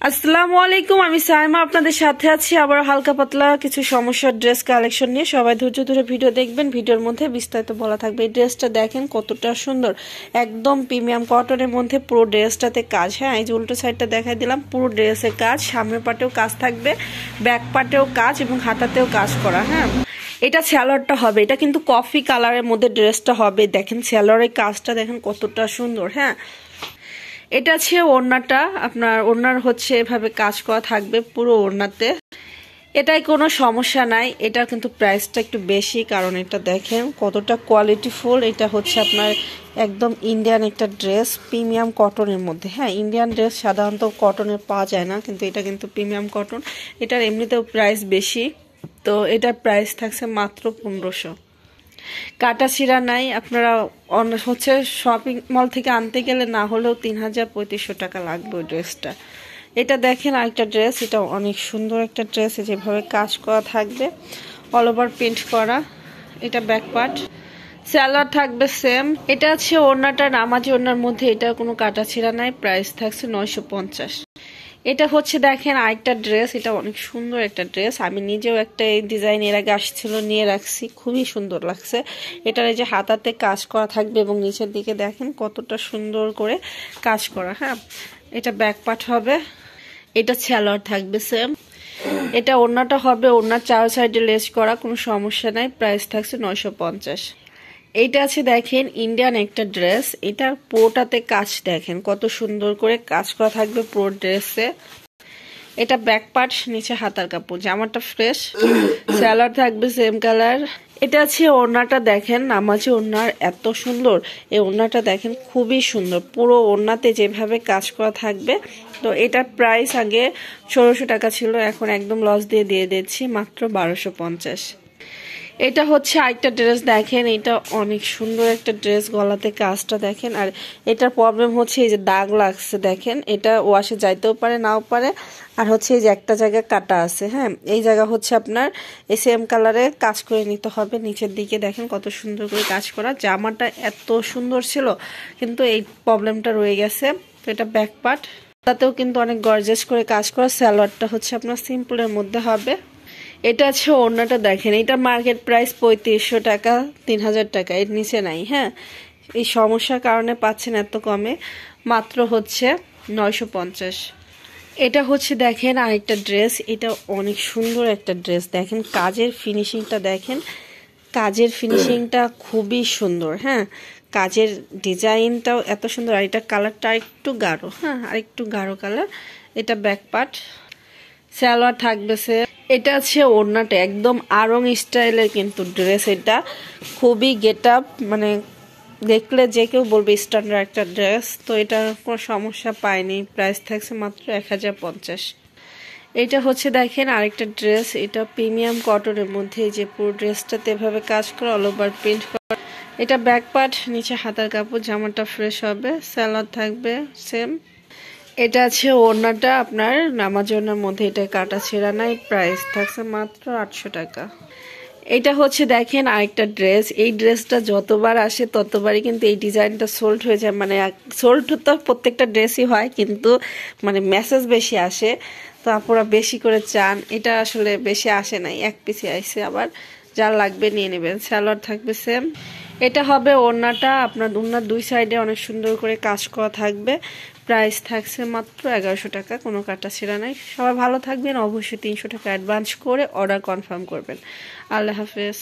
আসসালামু আলাইকুম, আমি সাইমা আপনাদের সাথে আছি আবার হালকা পাতলা কিছু সমস্যার ড্রেস কালেকশন নিয়ে। সবাই ধৈর্য ধরে ভিডিও দেখবেন, ভিডিওর মধ্যে বিস্তারিত বলা থাকবে। এই ড্রেসটা দেখেন কতটা সুন্দর, একদম প্রিমিয়াম কটনের মধ্যে পুরো ড্রেসটাতে কাজ। হ্যাঁ, এই যে উল্টো সাইডটা দেখাই দিলাম, পুরো ড্রেসের কাজ, সামনের পাটেও কাজ থাকবে, ব্যাক পাটেও কাজ এবং হাতাতেও কাজ করা। হ্যাঁ, এটা স্যালোয়ারটা হবে, এটা কিন্তু কফি কালারের মধ্যে ড্রেসটা হবে। দেখেন স্যালোয়ারের কাজটা দেখেন কতটা সুন্দর। হ্যাঁ, এটা আছে ওড়নাটা, আপনার ওড়নার হচ্ছে এভাবে কাজ করা থাকবে পুরো ওড়নাতে। এটাই কোনো সমস্যা নাই, এটা কিন্তু প্রাইসটা একটু বেশি, কারণ এটা দেখেন কতটা কোয়ালিটিফুল। এটা হচ্ছে আপনার একদম ইন্ডিয়ান একটা ড্রেস, প্রিমিয়াম কটনের মধ্যে। হ্যাঁ, ইন্ডিয়ান ড্রেস সাধারণত কটনের পাওয়া যায় না, কিন্তু এটা কিন্তু প্রিমিয়াম কটন। এটার এমনিতেও প্রাইস বেশি, তো এটার প্রাইস থাকছে মাত্র 1500। কাটা ছিঁড়া নাই, আপনারা হচ্ছে শপিং মল থেকে আনতে গেলে না হলেও 3000-3500 টাকা লাগবে ওই ড্রেসটা। এটা দেখেন আরেকটা ড্রেস, এটা অনেক সুন্দর একটা ড্রেস, যেভাবে কাজ করা থাকবে, অল ওভার প্রিন্ট করা। এটা ব্যাক পার্ট, স্যালোয়ার থাকবে সেম। এটা আছে ওড়নাটা নামাজি ওড়নার মধ্যে, এটা কোনো কাটা ছিঁড়া নাই, প্রাইস থাকছে 950। এটা হচ্ছে দেখেন আরেকটা ড্রেস, এটা অনেক সুন্দর একটা ড্রেস। আমি নিজেও একটা এই ডিজাইন এর আগে আসছিল, নিয়ে রাখছি, খুবই সুন্দর লাগছে। এটার এই যে হাতাতে কাজ করা থাকবে এবং নিচের দিকে দেখেন কতটা সুন্দর করে কাজ করা। হ্যাঁ, এটা ব্যাক পার্ট হবে, এটা সালোয়ার থাকবে সেম। এটা ওড়নাটা হবে, ওড়নার চার সাইডে লেস করা, কোনো সমস্যা নাই, প্রাইস থাকছে 950। এইটা আছে দেখেন ইন্ডিয়ান একটা ড্রেস, এটা পুরোটাতে কাজ দেখেন কত সুন্দর করে কাজ করা থাকবে পুরো ড্রেসে। এটা ব্যাক পার্ট, নিচে হাতার কাপড়, জামাটা ফ্রেশ, স্যালোয়ার থাকবে সেম কালার। এটা আছে ওড়নাটা দেখেন, নামাজি ওড়নার এত সুন্দর, এই ওড়নাটা দেখেন খুবই সুন্দর, পুরো ওড়নাতে যেভাবে কাজ করা থাকবে। তো এটার প্রাইস আগে 1600 টাকা ছিল, এখন একদম লস দিয়ে দিচ্ছি মাত্র 1250। এটা হচ্ছে আরেকটা ড্রেস দেখেন, এটা অনেক সুন্দর একটা ড্রেস, গলাতে কাজটা দেখেন। আর এটার প্রবলেম হচ্ছে এই যে দাগ লাগছে দেখেন, এটা ওয়াশে যাইতেও পারে নাও পারে। আর হচ্ছে এই যে একটা জায়গায় কাটা আছে। হ্যাঁ, এই জায়গা হচ্ছে আপনার এই সেম কালারে কাজ করে নিতে হবে। নিচের দিকে দেখেন কত সুন্দর করে কাজ করা, জামাটা এত সুন্দর ছিল কিন্তু এই প্রবলেমটা রয়ে গেছে। তো এটা ব্যাক পার্ট, তাতেও কিন্তু অনেক গর্জিয়াস করে কাজ করা। সালোয়ারটা হচ্ছে আপনার সিম্পলের মধ্যে হবে। এটা আছে ওড়নাটা দেখেন, এটা মার্কেট প্রাইস 3500 টাকা, 3000 টাকা, এর নিচে নাই। হ্যাঁ, এই সমস্যার কারণে পাচ্ছেন এত কমে, মাত্র হচ্ছে 950। এটা হচ্ছে দেখেন আরেকটা ড্রেস, এটা অনেক সুন্দর একটা ড্রেস, দেখেন কাজের ফিনিশিংটা দেখেন, কাজের ফিনিশিংটা খুবই সুন্দর। হ্যাঁ, কাজের ডিজাইনটাও এত সুন্দর। আর এটা কালারটা একটু গাঢ়, হ্যাঁ আর একটু গাঢ় কালার। এটা ব্যাক পার্ট, সালোয়ার থাকবে সে। এটা আছে ওড়নাটা, একদম আরং স্টাইলের কিন্তু ড্রেস, এটা খুবই গেট আপ, মানে দেখলে যে কেউ বলবে স্ট্যান্ডার্ড একটা ড্রেস। তো এটা কোনো সমস্যা পায়নি, প্রাইস থাকছে মাত্র 1050। এটা হচ্ছে দেখেন আরেকটা ড্রেস, এটা প্রিমিয়াম কটনের মধ্যে, যে পুরো ড্রেসটাতে এভাবে কাজ করা, অল ওভার প্রিন্ট করা। এটা ব্যাক পার্ট, নিচে হাতার কাপড়, জামাটা ফ্রেশ হবে, সালোয়ার থাকবে সেম। এটা আছে ওড়নাটা আপনার নামাজ ওড়নার মধ্যে, এটা কাটা ছেঁড়া নাই, প্রাইস থাকছে মাত্র 800 টাকা। এটা হচ্ছে দেখেন আরেকটা ড্রেস, এই ড্রেসটা যতবার আসে ততবারই কিন্তু এই ডিজাইনটা সোল্ড হয়ে যায়। মানে সোল্ড তো প্রত্যেকটা ড্রেসই হয়, কিন্তু মানে মেসেজ বেশি আসে, তো আপনারা বেশি করে চান। এটা আসলে বেশি আসে নাই, এক পিসি আসছে, আবার যার লাগবে নিয়ে নেবেন। সালোয়ার থাকবে সেম। এটা হবে ওড়নাটা, আপনার ওড়নার দুই সাইডে অনেক সুন্দর করে কাজ করা থাকবে, প্রাইস থাকছে মাত্র 1100 টাকা, কোনো কাটা ছিঁড়া নাই। সবাই ভালো থাকবেন, অবশ্যই 300 টাকা অ্যাডভান্স করে অর্ডার কনফার্ম করবেন। আল্লাহ হাফেজ।